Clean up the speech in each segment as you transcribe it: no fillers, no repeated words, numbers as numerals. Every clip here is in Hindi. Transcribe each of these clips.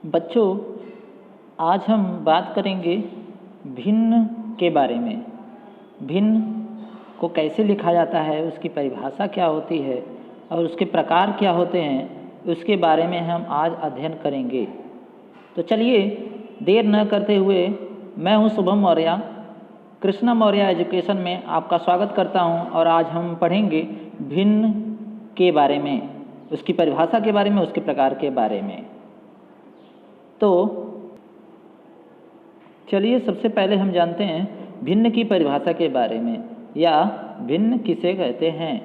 बच्चों, आज हम बात करेंगे भिन्न के बारे में। भिन्न को कैसे लिखा जाता है, उसकी परिभाषा क्या होती है और उसके प्रकार क्या होते हैं, उसके बारे में हम आज अध्ययन करेंगे। तो चलिए देर न करते हुए मैं हूं शुभम मौर्य, कृष्णा मौर्य एजुकेशन में आपका स्वागत करता हूं। और आज हम पढ़ेंगे भिन्न के बारे में, उसकी परिभाषा के बारे में, उसके प्रकार के बारे में। तो चलिए सबसे पहले हम जानते हैं भिन्न की परिभाषा के बारे में, या भिन्न किसे कहते हैं।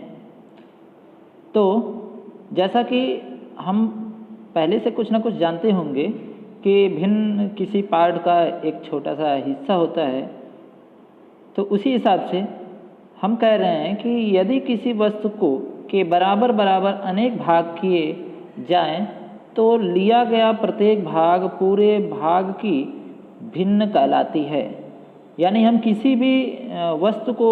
तो जैसा कि हम पहले से कुछ ना कुछ जानते होंगे कि भिन्न किसी पार्ट का एक छोटा सा हिस्सा होता है, तो उसी हिसाब से हम कह रहे हैं कि यदि किसी वस्तु को के बराबर बराबर अनेक भाग किए जाएं, तो लिया गया प्रत्येक भाग पूरे भाग की भिन्न कहलाती है। यानी हम किसी भी वस्तु को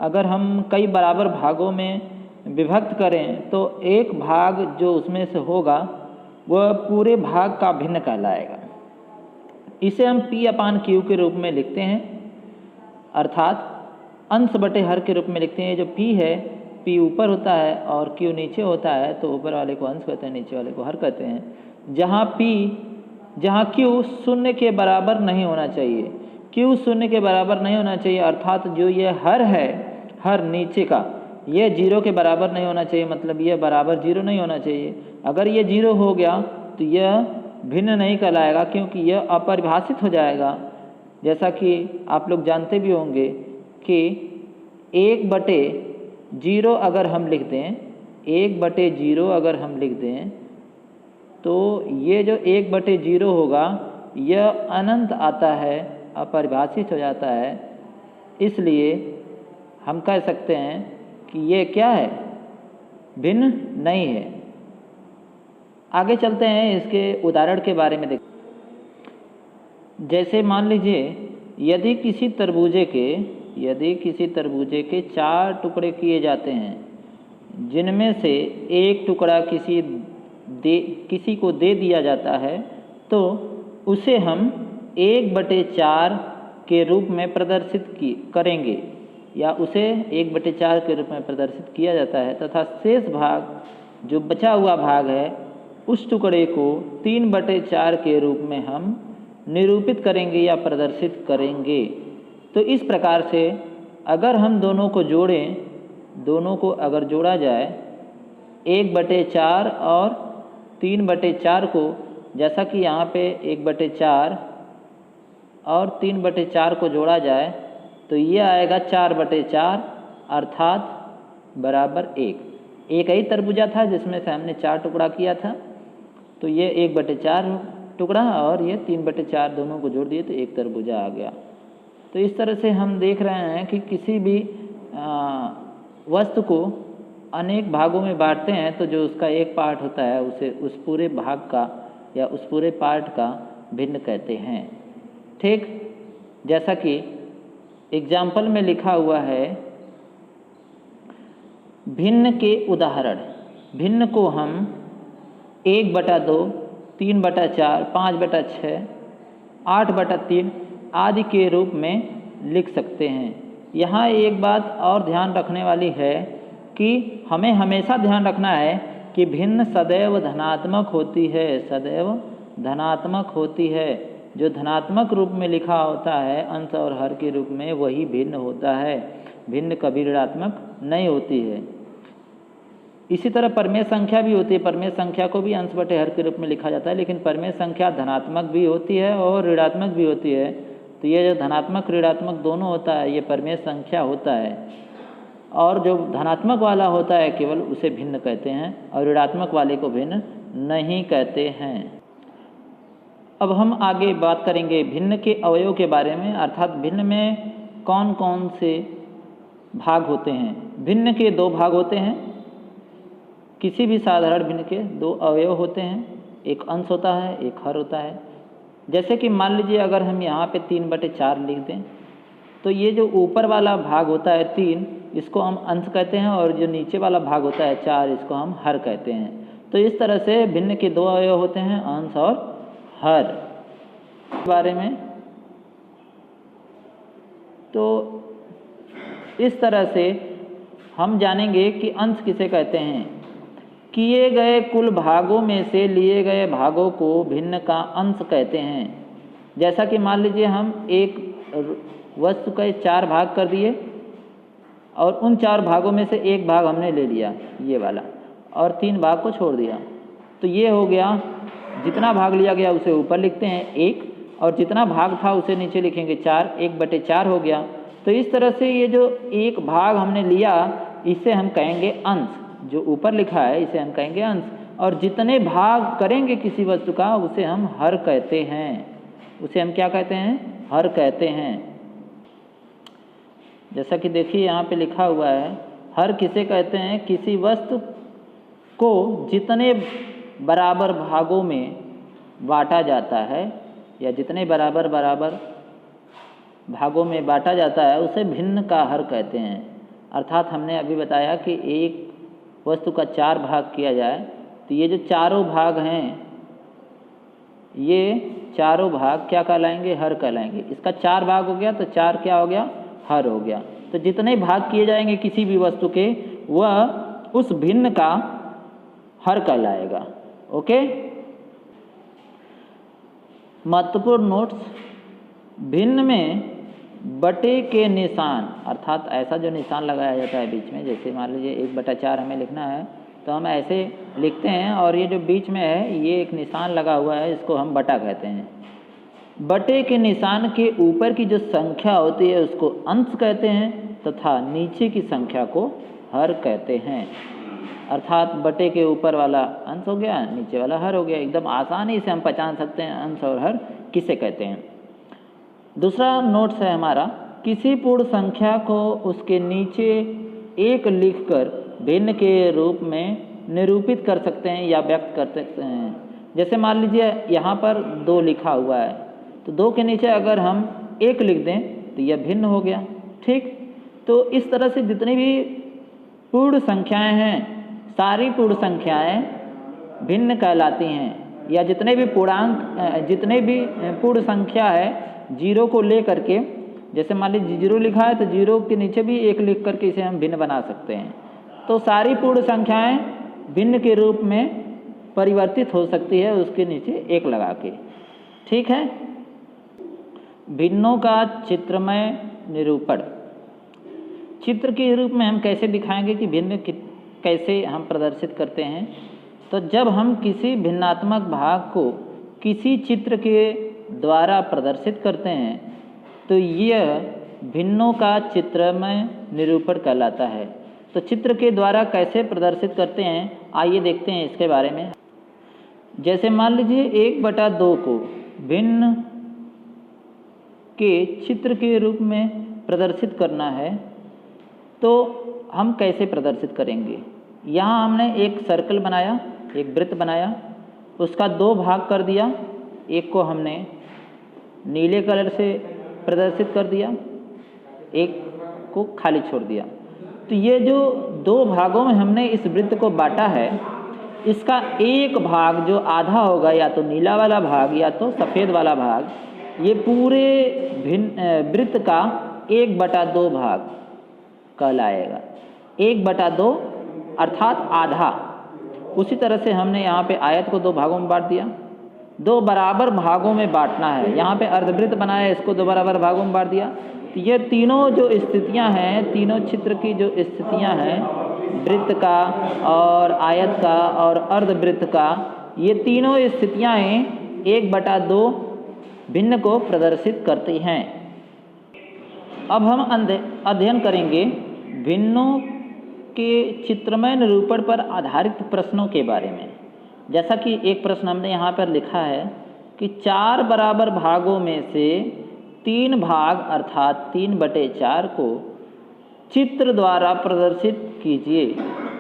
अगर हम कई बराबर भागों में विभक्त करें, तो एक भाग जो उसमें से होगा वह पूरे भाग का भिन्न कहलाएगा। इसे हम P/Q के रूप में लिखते हैं, अर्थात अंश बटे हर के रूप में लिखते हैं। जो P है, P ऊपर होता है और Q नीचे होता है, तो ऊपर वाले को अंश कहते हैं, नीचे वाले को हर कहते हैं। जहाँ Q शून्य के बराबर नहीं होना चाहिए, Q शून्य के बराबर नहीं होना चाहिए, अर्थात जो ये हर है, हर नीचे का, ये 0 के बराबर नहीं होना चाहिए, मतलब ये बराबर 0 नहीं होना चाहिए। अगर ये 0 हो गया तो यह भिन्न नहीं कहलाएगा, क्योंकि यह अपरिभाषित हो जाएगा। जैसा कि आप लोग जानते भी होंगे कि 1/0 अगर हम लिख दें, 1/0 अगर हम लिख दें, तो ये जो 1/0 होगा यह अनंत आता है, अपरिभाषित हो जाता है। इसलिए हम कह सकते हैं कि ये क्या है, भिन्न नहीं है। आगे चलते हैं, इसके उदाहरण के बारे में देखते। जैसे मान लीजिए यदि किसी तरबूजे के 4 टुकड़े किए जाते हैं, जिनमें से एक टुकड़ा किसी को दे दिया जाता है, तो उसे हम 1/4 के रूप में प्रदर्शित करेंगे, या उसे 1/4 के रूप में प्रदर्शित किया जाता है। तथा शेष भाग, जो बचा हुआ भाग है, उस टुकड़े को 3/4 के रूप में हम निरूपित करेंगे या प्रदर्शित करेंगे। तो इस प्रकार से अगर हम दोनों को जोड़ें, दोनों को अगर जोड़ा जाए, 1/4 और 3/4 को, जैसा कि यहाँ पे 1/4 और 3/4 को जोड़ा जाए, तो ये आएगा 4/4, अर्थात बराबर 1। एक ही तरबूजा था जिसमें से हमने 4 टुकड़ा किया था, तो ये 1/4 टुकड़ा और ये 3/4 दोनों को जोड़ दिए तो एक तरबूजा आ गया। तो इस तरह से हम देख रहे हैं कि किसी भी वस्तु को अनेक भागों में बांटते हैं, तो जो उसका एक पार्ट होता है उसे उस पूरे भाग का या उस पूरे पार्ट का भिन्न कहते हैं। ठीक जैसा कि एग्जाम्पल में लिखा हुआ है, भिन्न के उदाहरण। भिन्न को हम 1/2, 3/4, 5/6, 8/3 आदि के रूप में लिख सकते हैं। यहाँ एक बात और ध्यान रखने वाली है कि हमें हमेशा ध्यान रखना है कि भिन्न सदैव धनात्मक होती है, सदैव धनात्मक होती है। जो धनात्मक रूप में लिखा होता है अंश और हर के रूप में, वही भिन्न होता है, भिन्न कभी ऋणात्मक नहीं होती है। इसी तरह परमेय संख्या भी होती है। परमेय संख्या को भी अंश बटे हर के रूप में लिखा जाता है, लेकिन परमेय संख्या धनात्मक भी होती है और ऋणात्मक भी होती है। तो ये जो धनात्मक ऋणात्मक दोनों होता है, ये परमेय संख्या होता है। और जो धनात्मक वाला होता है केवल उसे भिन्न कहते हैं, और ऋणात्मक वाले को भिन्न नहीं कहते हैं। अब हम आगे बात करेंगे भिन्न के अवयव के बारे में, अर्थात भिन्न में कौन कौन से भाग होते हैं। भिन्न के 2 भाग होते हैं। किसी भी साधारण भिन्न के 2 अवयव होते हैं, एक अंश होता है, एक हर होता है। जैसे कि मान लीजिए अगर हम यहाँ पे 3/4 लिख दें, तो ये जो ऊपर वाला भाग होता है 3, इसको हम अंश कहते हैं, और जो नीचे वाला भाग होता है 4, इसको हम हर कहते हैं। तो इस तरह से भिन्न के 2 अवयव होते हैं, अंश और हर बारे में। तो इस तरह से हम जानेंगे कि अंश किसे कहते हैं। किए गए कुल भागों में से लिए गए भागों को भिन्न का अंश कहते हैं। जैसा कि मान लीजिए हम एक वस्तु के 4 भाग कर दिए और उन 4 भागों में से एक भाग हमने ले लिया ये वाला और 3 भाग को छोड़ दिया, तो ये हो गया, जितना भाग लिया गया उसे ऊपर लिखते हैं 1 और जितना भाग था उसे नीचे लिखेंगे 4, 1/4 हो गया। तो इस तरह से ये जो एक भाग हमने लिया इसे हम कहेंगे अंश, जो ऊपर लिखा है इसे हम कहेंगे अंश, और जितने भाग करेंगे किसी वस्तु का उसे हम हर कहते हैं। उसे हम क्या कहते हैं? हर कहते हैं। जैसा कि देखिए यहाँ पे लिखा हुआ है, हर किसे कहते हैं? किसी वस्तु को जितने बराबर भागों में बांटा जाता है या जितने बराबर भागों में बांटा जाता है उसे भिन्न का हर कहते हैं। अर्थात हमने अभी बताया कि एक वस्तु का 4 भाग किया जाए तो ये जो चारों भाग हैं ये चारों भाग क्या कहलाएंगे? हर कहलाएंगे। इसका 4 भाग हो गया तो 4 क्या हो गया? हर हो गया। तो जितने भाग किए जाएंगे किसी भी वस्तु के वह उस भिन्न का हर कहलाएगा। ओके, महत्वपूर्ण नोट्स। भिन्न में बटे के निशान, अर्थात ऐसा जो निशान लगाया जाता है बीच में, जैसे मान लीजिए 1/4 हमें लिखना है तो हम ऐसे लिखते हैं और ये जो बीच में है ये एक निशान लगा हुआ है, इसको हम बटा कहते हैं। बटे के निशान के ऊपर की जो संख्या होती है उसको अंश कहते हैं तथा नीचे की संख्या को हर कहते हैं। अर्थात बटे के ऊपर वाला अंश हो गया, नीचे वाला हर हो गया। एकदम आसानी से हम पहचान सकते हैं अंश और हर किसे कहते हैं। दूसरा नोट्स है हमारा, किसी पूर्ण संख्या को उसके नीचे 1 लिखकर भिन्न के रूप में निरूपित कर सकते हैं या व्यक्त कर सकते हैं। जैसे मान लीजिए यहाँ पर 2 लिखा हुआ है तो 2 के नीचे अगर हम 1 लिख दें तो यह भिन्न हो गया। ठीक, तो इस तरह से जितनी भी पूर्ण संख्याएं हैं सारी पूर्ण संख्याएं भिन्न कहलाती हैं, या जितने भी पूर्ण संख्या है 0 को ले करके, जैसे मान लीजिए 0 लिखा है तो 0 के नीचे भी 1 लिख करके इसे हम भिन्न बना सकते हैं। तो सारी पूर्ण संख्याएं भिन्न के रूप में परिवर्तित हो सकती है उसके नीचे 1 लगा के। ठीक है, भिन्नों का चित्रमय निरूपण। चित्र के रूप में हम कैसे दिखाएंगे कि भिन्न कैसे हम प्रदर्शित करते हैं? तो जब हम किसी भिन्नात्मक भाग को किसी चित्र के द्वारा प्रदर्शित करते हैं तो यह भिन्नों का चित्रमय निरूपण कहलाता है। तो चित्र के द्वारा कैसे प्रदर्शित करते हैं आइए देखते हैं इसके बारे में। जैसे मान लीजिए 1/2 को भिन्न के चित्र के रूप में प्रदर्शित करना है तो हम कैसे प्रदर्शित करेंगे? यहाँ हमने एक सर्कल बनाया, एक वृत्त बनाया, उसका 2 भाग कर दिया, एक को हमने नीले कलर से प्रदर्शित कर दिया, एक को खाली छोड़ दिया। तो ये जो 2 भागों में हमने इस वृत्त को बांटा है, इसका एक भाग जो आधा होगा, या तो नीला वाला भाग या तो सफ़ेद वाला भाग, ये पूरे वृत्त का 1/2 भाग कहलाएगा। 1/2 अर्थात आधा। उसी तरह से हमने यहाँ पे आयत को 2 भागों में बांट दिया, 2 बराबर भागों में बांटना है। यहाँ पे अर्धवृत्त बनाया, इसको 2 बराबर भागों में बांट दिया। तो ये तीनों जो स्थितियाँ हैं, तीनों चित्र की जो स्थितियाँ हैं, वृत्त का और आयत का और अर्धवृत्त का, ये तीनों स्थितियाँ 1/2 भिन्न को प्रदर्शित करती हैं। अब हम अध्ययन करेंगे भिन्नों के चित्रमय निरूपण पर आधारित प्रश्नों के बारे में। जैसा कि एक प्रश्न हमने यहाँ पर लिखा है कि 4 बराबर भागों में से 3 भाग अर्थात 3/4 को चित्र द्वारा प्रदर्शित कीजिए।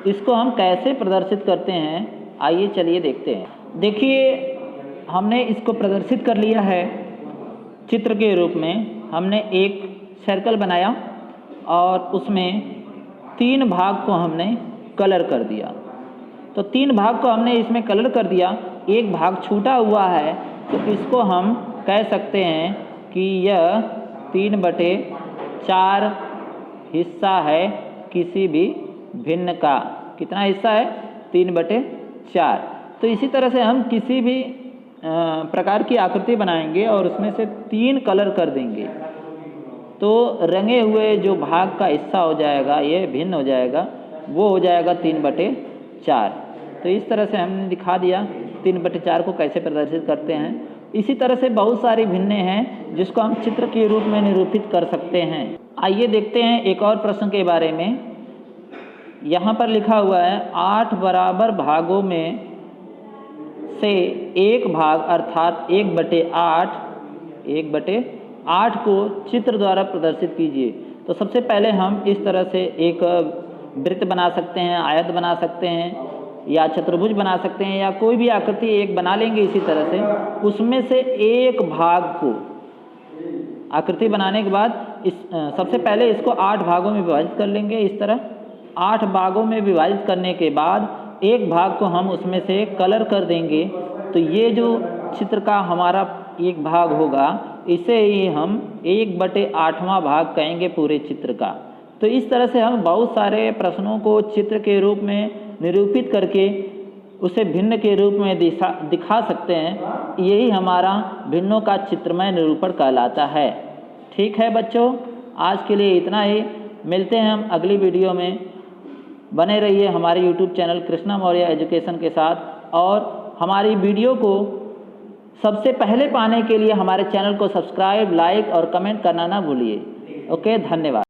इसको हम कैसे प्रदर्शित करते हैं आइए चलिए देखते हैं। देखिए हमने इसको प्रदर्शित कर लिया है चित्र के रूप में। हमने एक सर्कल बनाया और उसमें 3 भाग को हमने कलर कर दिया। तो 3 भाग को हमने इसमें कलर कर दिया, एक भाग छूटा हुआ है, तो इसको हम कह सकते हैं कि यह 3/4 हिस्सा है किसी भी भिन्न का। कितना हिस्सा है? 3/4। तो इसी तरह से हम किसी भी प्रकार की आकृति बनाएंगे और उसमें से 3 कलर कर देंगे, तो रंगे हुए जो भाग का हिस्सा हो जाएगा, ये भिन्न हो जाएगा, वो हो जाएगा 3/4। तो इस तरह से हमने दिखा दिया 3/4 को कैसे प्रदर्शित करते हैं। इसी तरह से बहुत सारी भिन्नें हैं जिसको हम चित्र के रूप में निरूपित कर सकते हैं। आइए देखते हैं एक और प्रश्न के बारे में। यहाँ पर लिखा हुआ है 8 बराबर भागों में से एक भाग अर्थात 1/8 को चित्र द्वारा प्रदर्शित कीजिए। तो सबसे पहले हम इस तरह से एक वृत्त बना सकते हैं, आयत बना सकते हैं, या चतुर्भुज बना सकते हैं, या कोई भी आकृति एक बना लेंगे। इसी तरह से उसमें से एक भाग को आकृति बनाने के बाद सबसे पहले इसको 8 भागों में विभाजित कर लेंगे। इस तरह 8 भागों में विभाजित करने के बाद एक भाग को हम उसमें से कलर कर देंगे। तो ये जो चित्र का हमारा एक भाग होगा, इसे ही हम 1/8वां भाग कहेंगे पूरे चित्र का। तो इस तरह से हम बहुत सारे प्रश्नों को चित्र के रूप में निरूपित करके उसे भिन्न के रूप में दिखा सकते हैं। यही हमारा भिन्नों का चित्रमय निरूपण कहलाता है। ठीक है बच्चों, आज के लिए इतना ही। मिलते हैं हम अगली वीडियो में। बने रहिए हमारे YouTube channel Krishna Maurya education के साथ, और हमारी वीडियो को सबसे पहले पाने के लिए हमारे चैनल को सब्सक्राइब, लाइक और कमेंट करना ना भूलिए। ओके, धन्यवाद।